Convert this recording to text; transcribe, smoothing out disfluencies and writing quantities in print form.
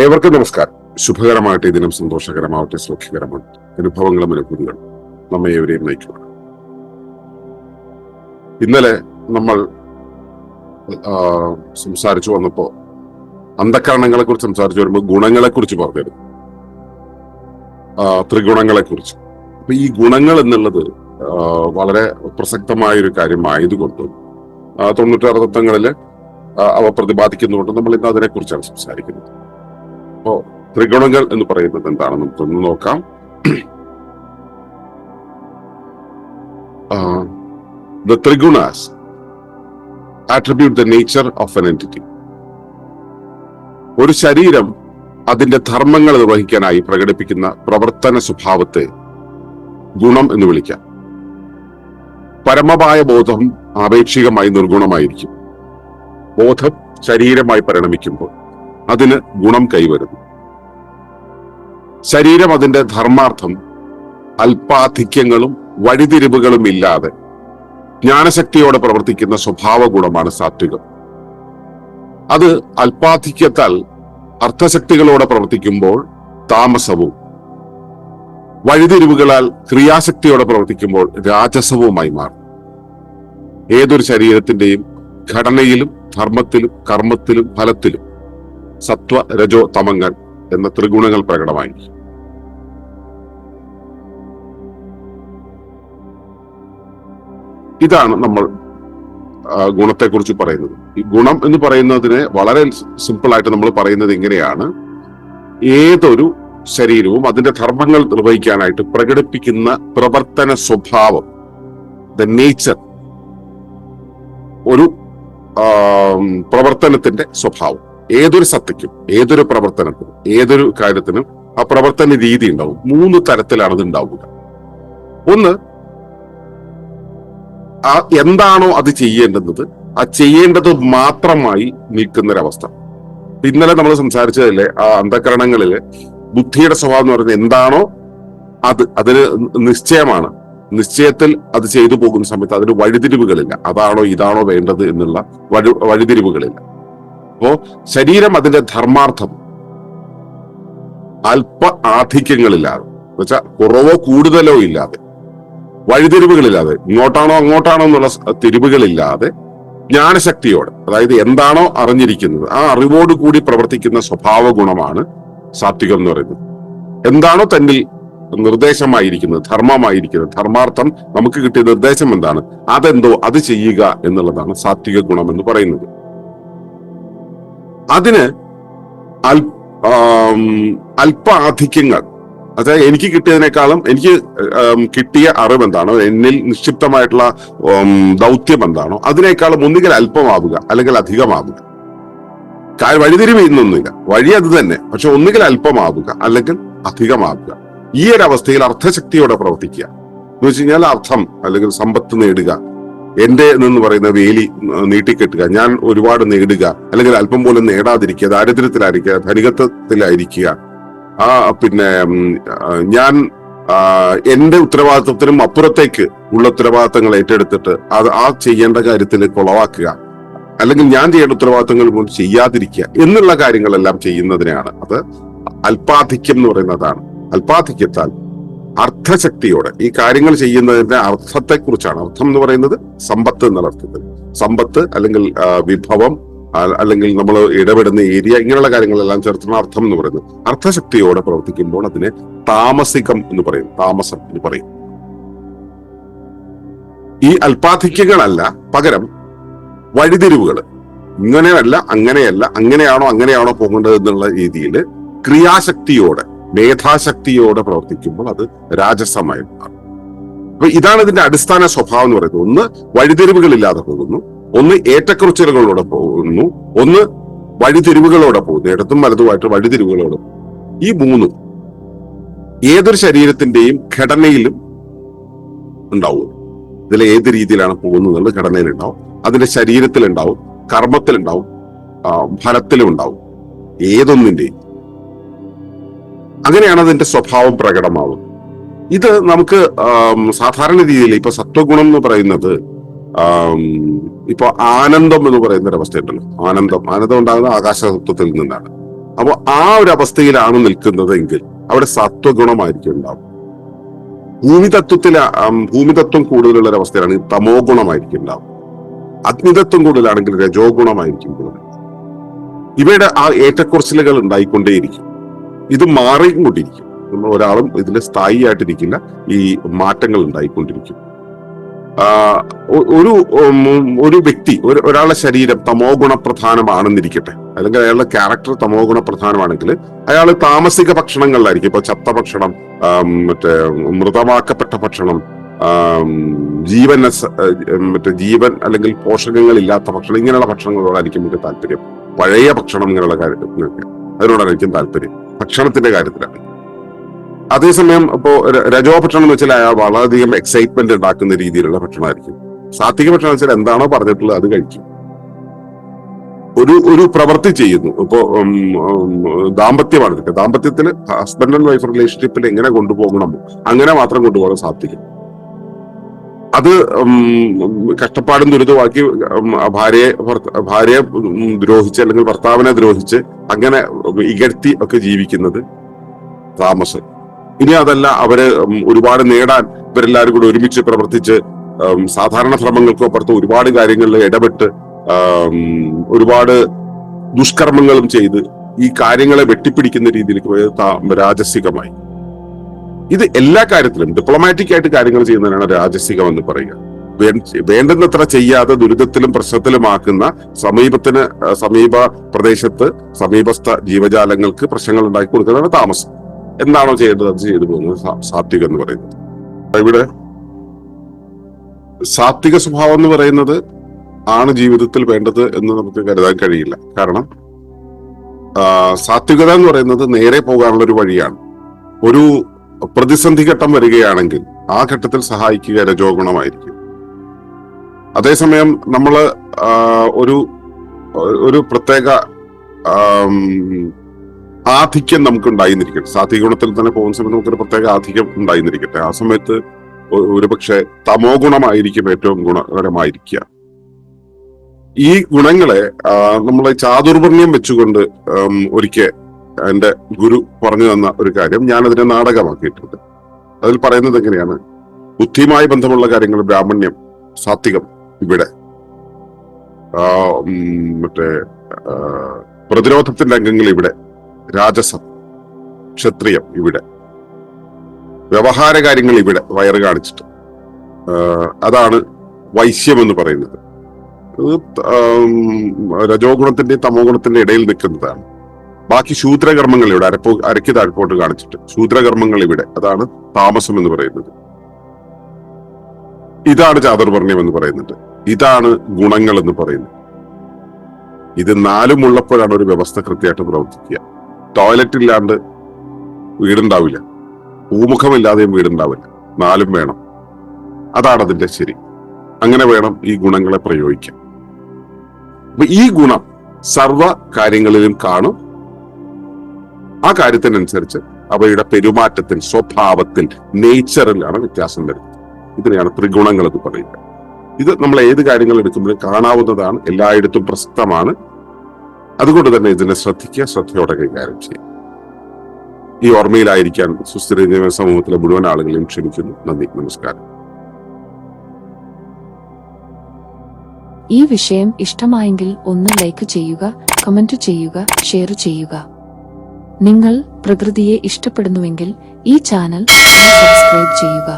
ഏവർക്കും നമസ്കാരം. ശുഭകരമാകട്ടെ, ദിനം സന്തോഷകരമാവട്ടെ, സൗഖ്യകരമാവട്ടെ. അനുഭവങ്ങളും അനുഭൂതികളും നമ്മെ ഏവരെയും നയിക്കുക. ഇന്നലെ നമ്മൾ സംസാരിച്ചു വന്നപ്പോ അന്ധകരണങ്ങളെ കുറിച്ച് സംസാരിച്ചു വരുമ്പോൾ ഗുണങ്ങളെ കുറിച്ച് പറഞ്ഞിരുന്നു, ത്രിഗുണങ്ങളെ കുറിച്ച്. അപ്പൊ ഈ ഗുണങ്ങൾ എന്നുള്ളത് വളരെ പ്രസക്തമായ ഒരു കാര്യമായതുകൊണ്ടും 96 തത്വങ്ങളില് അവ പ്രതിപാദിക്കുന്നുകൊണ്ട് നമ്മൾ ഇന്ന് അതിനെ കുറിച്ചാണ് സംസാരിക്കുന്നത്. അപ്പോ ത്രിഗുണങ്ങൾ എന്ന് പറയുന്നത് എന്താണെന്ന് നമുക്കൊന്ന് നോക്കാം. The trigunas attribute the nature of an entity. ഒരു ശരീരം അതിന്റെ ധർമ്മങ്ങൾ നിർവഹിക്കാനായി പ്രകടിപ്പിക്കുന്ന പ്രവർത്തന സ്വഭാവത്തെ ഗുണം എന്ന് വിളിക്കാം. പരമമായ ബോധം ആപേക്ഷികമായി നിർഗുണമായിരിക്കും. ബോധം ശരീരമായി പരിണമിക്കുമ്പോൾ അതിന് ഗുണം കൈവരുന്നു. ശരീരം അതിന്റെ ധർമാർത്ഥം അല്പാധിക്യങ്ങളും വഴിതിരിവുകളും ഇല്ലാതെ ജ്ഞാനശക്തിയോടെ പ്രവർത്തിക്കുന്ന സ്വഭാവ ഗുണമാണ് സാത്വികം. അത് അല്പാധിക്യത്താൽ അർത്ഥശക്തികളോടെ പ്രവർത്തിക്കുമ്പോൾ താമസവും, വഴിതിരിവുകളാൽ ക്രിയാശക്തിയോടെ പ്രവർത്തിക്കുമ്പോൾ രാജസവുമായി മാറും. ഏതൊരു ശരീരത്തിന്റെയും ഘടനയിലും ധർമ്മത്തിലും കർമ്മത്തിലും ഫലത്തിലും സത്വ രജോ തമങ്ങൾ എന്ന ത്രിഗുണങ്ങൾ പ്രകടമായിരിക്കും. ഇതാണ് നമ്മൾ ഗുണത്തെക്കുറിച്ച് പറയുന്നത്. ഈ ഗുണം എന്ന് പറയുന്നതിന് വളരെ സിമ്പിൾ ആയിട്ട് നമ്മൾ പറയുന്നത് ഇങ്ങനെയാണ്: ഏതൊരു ശരീരവും അതിന്റെ ധർമ്മങ്ങൾ നിർവഹിക്കാനായിട്ട് പ്രകടിപ്പിക്കുന്ന പ്രവർത്തന സ്വഭാവം, ദ നേച്ചർ, ഒരു പ്രവർത്തനത്തിന്റെ സ്വഭാവം. ഏതൊരു സത്തയ്ക്കും, ഏതൊരു പ്രവർത്തനത്തിനും, ഏതൊരു കാര്യത്തിനും ആ പ്രവർത്തന രീതി ഉണ്ടാവും. 3 തരത്തിലാണ് അത് ഉണ്ടാവുക. ഒന്ന്, എന്താണോ അത് ചെയ്യേണ്ടുന്നത്, ആ ചെയ്യേണ്ടത് മാത്രമായി നിൽക്കുന്നൊരവസ്ഥ. ഇന്നലെ നമ്മൾ സംസാരിച്ചതല്ലേ, ആ അന്ധകരണങ്ങളില് ബുദ്ധിയുടെ സ്വഭാവം എന്ന് പറയുന്നത് എന്താണോ അതിന് നിശ്ചയമാണ്. നിശ്ചയത്തിൽ അത് ചെയ്തു പോകുന്ന സമയത്ത് അതിന് വഴിതിരിവുകളില്ല. അതാണോ ഇതാണോ വേണ്ടത് എന്നുള്ള വഴിതിരിവുകളില്ല. അപ്പോ ശരീരം അതിന്റെ ധർമാർത്ഥം അല്പ ആധിക്യങ്ങളില്ലാതെ, എന്നുവെച്ചാൽ കുറവോ കൂടുതലോ ഇല്ലാതെ, വഴിതിരിവുകളില്ലാതെ, ഇങ്ങോട്ടാണോ അങ്ങോട്ടാണോ എന്നുള്ള തിരിവുകളില്ലാതെ ജ്ഞാനശക്തിയോടെ, അതായത് എന്താണോ അറിഞ്ഞിരിക്കുന്നത് ആ അറിവോട് കൂടി പ്രവർത്തിക്കുന്ന സ്വഭാവ ഗുണമാണ് സാത്വികം എന്ന് പറയുന്നത്. എന്താണോ തന്നിൽ നിർദ്ദേശമായിരിക്കുന്നത്, ധർമ്മമായിരിക്കുന്നത്, ധർമാർത്ഥം നമുക്ക് കിട്ടിയ നിർദ്ദേശം എന്താണ്, അതെന്തോ അത് ചെയ്യുക എന്നുള്ളതാണ് സാത്വിക ഗുണം എന്ന് പറയുന്നത്. അതിന് അല്പ ആധിക്യങ്ങൾ, അതായത് എനിക്ക് കിട്ടിയതിനേക്കാളും എനിക്ക് കിട്ടിയ അറിവ് എന്താണോ, എന്നിൽ നിക്ഷിപ്തമായിട്ടുള്ള ദൗത്യം എന്താണോ, അതിനേക്കാളും ഒന്നുകിൽ അല്പമാവുക അല്ലെങ്കിൽ അധികമാവുക. വഴിതിരിവ് ഇന്നൊന്നുമില്ല, വഴി അത് തന്നെ, പക്ഷെ ഒന്നുകിൽ അല്പമാവുക അല്ലെങ്കിൽ അധികമാവുക. ഈ ഒരു അവസ്ഥയിൽ അർത്ഥശക്തിയോടെ പ്രവർത്തിക്കുക എന്ന് വെച്ച് കഴിഞ്ഞാൽ അർത്ഥം അല്ലെങ്കിൽ സമ്പത്ത് നേടുക, എന്റെ എന്ന് പറയുന്ന വേലി നീട്ടിക്കെട്ടുക, ഞാൻ ഒരുപാട് നേടുക അല്ലെങ്കിൽ അല്പം പോലും നേടാതിരിക്കുക, ദാരിദ്ര്യത്തിലായിരിക്കുക, ധനികത്വത്തിലായിരിക്കുക, പിന്നെ ഞാൻ എന്റെ ഉത്തരവാദിത്വത്തിനും അപ്പുറത്തേക്ക് ഉള്ള ഉത്തരവാദിത്തങ്ങൾ ഏറ്റെടുത്തിട്ട് അത് ആ ചെയ്യേണ്ട കാര്യത്തിൽ കൊളവാക്കുക, അല്ലെങ്കിൽ ഞാൻ ചെയ്യേണ്ട ഉത്തരവാദിത്തങ്ങൾ പോലും ചെയ്യാതിരിക്കുക എന്നുള്ള കാര്യങ്ങളെല്ലാം ചെയ്യുന്നതിനെയാണ് അത് അല്പാധിക്യം എന്ന് പറയുന്നതാണ്. അല്പാധിക്യത്താൽ അർത്ഥശക്തിയോടെ ഈ കാര്യങ്ങൾ ചെയ്യുന്നതിന്റെ അർത്ഥത്തെക്കുറിച്ചാണ്. അർത്ഥം എന്ന് പറയുന്നത് സമ്പത്ത് എന്നുള്ള അർത്ഥത്തിൽ, സമ്പത്ത് അല്ലെങ്കിൽ വിഭവം അല്ലെങ്കിൽ നമ്മൾ ഇടപെടുന്ന ഏരിയ, ഇങ്ങനെയുള്ള കാര്യങ്ങളെല്ലാം ചേർത്താണ് അർത്ഥം എന്ന് പറയുന്നത്. അർത്ഥശക്തിയോടെ പ്രവർത്തിക്കുമ്പോൾ അതിനെ താമസികം എന്ന് പറയും, താമസം എന്ന് പറയും. ഈ അല്പാധിക്യങ്ങളല്ല, പകരം വഴിതിരിവുകൾ, ഇങ്ങനെയല്ല അങ്ങനെയല്ല, അങ്ങനെയാണോ പോകേണ്ടത് എന്നുള്ള രീതിയിൽ ക്രിയാശക്തിയോടെ, മേധാശക്തിയോടെ പ്രവർത്തിക്കുമ്പോൾ അത് രാജസമായി മാറും. അപ്പൊ ഇതാണ് ഇതിന്റെ അടിസ്ഥാന സ്വഭാവം എന്ന് പറയുന്നത്. ഒന്ന് വഴിതിരിവുകളില്ലാതെ പോകുന്നു, ഒന്ന് ഏറ്റക്കുറച്ചിലുകളോടെ പോകുന്നു, ഒന്ന് വഴിതിരിവുകളോടെ പോകുന്നു, ഇടത്തും വലതുമായിട്ട് വഴിതിരിവുകളോടെ. ഈ 3 ഏതൊരു ശരീരത്തിന്റെയും ഘടനയിലും ഉണ്ടാവും. ഇതിൽ ഏത് രീതിയിലാണ് പോകുന്നത് ഘടനയിലുണ്ടാവും, അതിന്റെ ശരീരത്തിലുണ്ടാവും, കർമ്മത്തിലുണ്ടാവും, ഫലത്തിലും ഉണ്ടാവും. ഏതൊന്നിന്റെയും അങ്ങനെയാണ് അതിന്റെ സ്വഭാവം പ്രകടമാവുന്നത്. ഇത് നമുക്ക് സാധാരണ രീതിയിൽ ഇപ്പൊ സത്വഗുണം എന്ന് പറയുന്നത് ഇപ്പൊ ആനന്ദം എന്ന് പറയുന്ന ഒരു അവസ്ഥയുണ്ടല്ലോ. ആനന്ദം ഉണ്ടാകുന്ന ആകാശതത്വത്തിൽ നിന്നാണ്. അപ്പൊ ആ ഒരു അവസ്ഥയിലാണ് നിൽക്കുന്നതെങ്കിൽ അവിടെ സത്വഗുണമായിരിക്കും ഉണ്ടാവും. ഭൂമിതത്വം കൂടുതലുള്ള ഒരു അവസ്ഥയിലാണ് തമോ ഗുണമായിരിക്കും ഉണ്ടാവും. അഗ്നിതത്വം കൂടുതലാണെങ്കിൽ രജോ ഗുണമായിരിക്കും കൂടുതൽ. ഇവയുടെ ആ ഏറ്റക്കുറച്ചിലുകൾ ഉണ്ടായിക്കൊണ്ടേയിരിക്കും. ഇത് മാറിക്കൊണ്ടിരിക്കും. ഒരാളും ഇതിൽ സ്ഥായി ആയിട്ടിരിക്കില്ല. ഈ മാറ്റങ്ങൾ ഉണ്ടായിക്കൊണ്ടിരിക്കും. ഒരു വ്യക്തി ഒരാളുടെ ശരീരം തമോ ഗുണപ്രധാനമാണെന്നിരിക്കട്ടെ, അല്ലെങ്കിൽ അയാളുടെ ക്യാരക്ടർ തമോ ഗുണപ്രധാനമാണെങ്കിൽ അയാൾ താമസിക ഭക്ഷണങ്ങളിലായിരിക്കും. ഇപ്പൊ ചത്ത ഭക്ഷണം, മറ്റേ മൃതമാക്കപ്പെട്ട ഭക്ഷണം, ജീവൻ അല്ലെങ്കിൽ പോഷകങ്ങൾ ഇല്ലാത്ത ഭക്ഷണം, ഇങ്ങനെയുള്ള ഭക്ഷണങ്ങളോടായിരിക്കും എനിക്ക് താല്പര്യം. പഴയ ഭക്ഷണം ഇങ്ങനെയുള്ള കാര്യങ്ങൾക്ക് അതിനോടായിരിക്കും താല്പര്യം, ഭക്ഷണത്തിന്റെ കാര്യത്തിലാണ്. അതേസമയം ഇപ്പോ രജോ ഭക്ഷണം എന്ന് വെച്ചാൽ അയാൾ വളരെയധികം എക്സൈറ്റ്മെന്റ് ഉണ്ടാക്കുന്ന രീതിയിലുള്ള ഭക്ഷണമായിരിക്കും. സാത്വിക ഭക്ഷണം വെച്ചാൽ എന്താണോ പറഞ്ഞിട്ടുള്ളത് അത് കഴിക്കും. ഒരു പ്രവൃത്തി ചെയ്യുന്നു. ഇപ്പോ ദാമ്പത്യമാണ്. ദാമ്പത്യത്തിൽ ഹസ്ബൻഡ് ആൻഡ് വൈഫ് റിലേഷൻഷിപ്പിൽ എങ്ങനെ കൊണ്ടുപോകണമോ അങ്ങനെ മാത്രം കൊണ്ടുപോകണം സാത്വികം. അത് കഷ്ടപ്പാടും ദുരിതമാക്കി ഭാര്യയെ ദ്രോഹിച്ച് അല്ലെങ്കിൽ ഭർത്താവിനെ ദ്രോഹിച്ച് അങ്ങനെ ഇകഴ്ത്തി ഒക്കെ ജീവിക്കുന്നത് താമസം. ഇനി അതല്ല, അവര് ഒരുപാട് നേടാൻ ഇവരെല്ലാവരും കൂടി ഒരുമിച്ച് പ്രവർത്തിച്ച് സാധാരണ ശ്രമങ്ങൾക്കും അപ്പുറത്ത് ഒരുപാട് കാര്യങ്ങളിൽ ഇടപെട്ട് ഒരുപാട് ദുഷ്കർമ്മങ്ങളും ചെയ്ത് ഈ കാര്യങ്ങളെ വെട്ടിപ്പിടിക്കുന്ന രീതിയിലേക്ക് പോയത് രാജസികമായി. ഇത് എല്ലാ കാര്യത്തിലും ഡിപ്ലോമാറ്റിക് ആയിട്ട് കാര്യങ്ങൾ ചെയ്യുന്നതിനാണ് രാജസികം എന്ന് പറയുക. വേണ്ടുന്നത്ര ചെയ്യാതെ ദുരിതത്തിലും പ്രശ്നത്തിലുമാക്കുന്ന സമീപ പ്രദേശത്ത് സമീപസ്ഥ ജീവജാലങ്ങൾക്ക് പ്രശ്നങ്ങൾ ഉണ്ടാക്കി കൊടുക്കുന്നതാണ് താമസം. എന്താണോ ചെയ്യേണ്ടത് അത് ചെയ്തു പോകുന്നത് സാത്വികം എന്ന് പറയുന്നത്. ഇവിടെ സാത്വിക സ്വഭാവം എന്ന് പറയുന്നത് ആണ് ജീവിതത്തിൽ വേണ്ടത് എന്ന് നമുക്ക് കരുതാൻ കഴിയില്ല. കാരണം സാത്വികത എന്ന് പറയുന്നത് നേരെ പോകാനുള്ള ഒരു വഴിയാണ്. ഒരു പ്രതിസന്ധി ഘട്ടം വരികയാണെങ്കിൽ ആ ഘട്ടത്തിൽ സഹായിക്കുക രജോ ഗുണമായിരിക്കും. അതേസമയം നമ്മള് ഒരു പ്രത്യേക ആധിക്യം നമുക്ക് ഉണ്ടായിരുന്നിരിക്കട്ടെ, സാത്വിക ഗുണത്തിൽ തന്നെ പോകുന്ന സമയത്ത് നമുക്കൊരു പ്രത്യേക ആധിക്യം ഉണ്ടായിരുന്നിരിക്കട്ടെ, ആ സമയത്ത് ഒരുപക്ഷെ തമോ ഗുണമായിരിക്കും ഏറ്റവും ഗുണകരമായിരിക്കുക. ഈ ഗുണങ്ങളെ നമ്മളെ ചാതുർവർണ്ണ്യം വെച്ചുകൊണ്ട് ഒരിക്കൽ എന്റെ ഗുരു പറഞ്ഞു തന്ന ഒരു കാര്യം ഞാനതിനെ നാടകമാക്കിയിട്ടുണ്ട്. അതിൽ പറയുന്നത് എങ്ങനെയാണ്: ബുദ്ധിയുമായി ബന്ധമുള്ള കാര്യങ്ങൾ ബ്രാഹ്മണ്യം, സാത്വികം ഇവിടെ, പ്രതിരോധത്തിന്റെ അംഗങ്ങൾ ഇവിടെ രാജസം, ക്ഷത്രിയം ഇവിടെ, വ്യവഹാര കാര്യങ്ങൾ ഇവിടെ വയറ് കാണിച്ചിട്ട്, അതാണ് വൈശ്യം എന്ന് പറയുന്നത്. രജോ ഗുണത്തിന്റെയും തമോ ഗുണത്തിന്റെ ഇടയിൽ നിൽക്കുന്നതാണ്. ബാക്കി ശൂദ്രകർമ്മങ്ങൾ ഇവിടെ അരയ്ക്ക് താഴ്പോട്ട് കാണിച്ചിട്ട് ശൂദ്രകർമ്മങ്ങൾ ഇവിടെ, അതാണ് താമസം എന്ന് പറയുന്നത്. ഇതാണ് ചാതുർവർണ്ണ്യം എന്ന് പറയുന്നത്. ഇതാണ് ഗുണങ്ങൾ എന്ന് പറയുന്നത്. ഇത് നാലും ഉള്ളപ്പോഴാണ് ഒരു വ്യവസ്ഥ കൃത്യമായിട്ട് പ്രവർത്തിക്കുക. ടോയ്ലറ്റ് ഇല്ലാണ്ട് വീടുണ്ടാവില്ല, പൂമുഖമില്ലാതെയും വീടുണ്ടാവില്ല. നാലും വേണം. അതാണ് അതിന്റെ ശരി. അങ്ങനെ വേണം ഈ ഗുണങ്ങളെ പ്രയോഗിക്കാൻ. അപ്പൊ ഈ ഗുണം സർവ കാര്യങ്ങളിലും കാണും. ആ കാര്യത്തിനനുസരിച്ച് അവയുടെ പെരുമാറ്റത്തിൽ, സ്വഭാവത്തിൽ, നേച്ചറിലാണ് വ്യത്യാസം വരുന്നത്. ഇതിനെയാണ് ത്രിഗുണങ്ങൾ എന്ന് പറയുക. ഇത് നമ്മൾ ഏത് കാര്യങ്ങൾ എടുക്കുമ്പോഴും കാണാവുന്നതാണ്, എല്ലായിടത്തും പ്രസക്തമാണ്. അതുകൊണ്ട് തന്നെ ഇതിനെ ശ്രദ്ധിക്കുക, ശ്രദ്ധയോടെ കൈകാര്യം ചെയ്യുക. ഈ ഓർമ്മയിലായിരിക്കാൻ സുസ്ഥിര സമൂഹത്തിലെ മുഴുവൻ ആളുകളെയും ക്ഷണിക്കുന്നു. നന്ദി, നമസ്കാരം. ഈ വിഷയം ഇഷ്ടമായെങ്കിൽ ഒന്ന് ലൈക്ക് ചെയ്യുക, കമന്റ് ചെയ്യുക, ഷെയർ ചെയ്യുക. നിങ്ങൾ പ്രകൃതിയെ ഇഷ്ടപ്പെടുന്നുവെങ്കിൽ ഈ ചാനൽ സബ്സ്ക്രൈബ് ചെയ്യുക.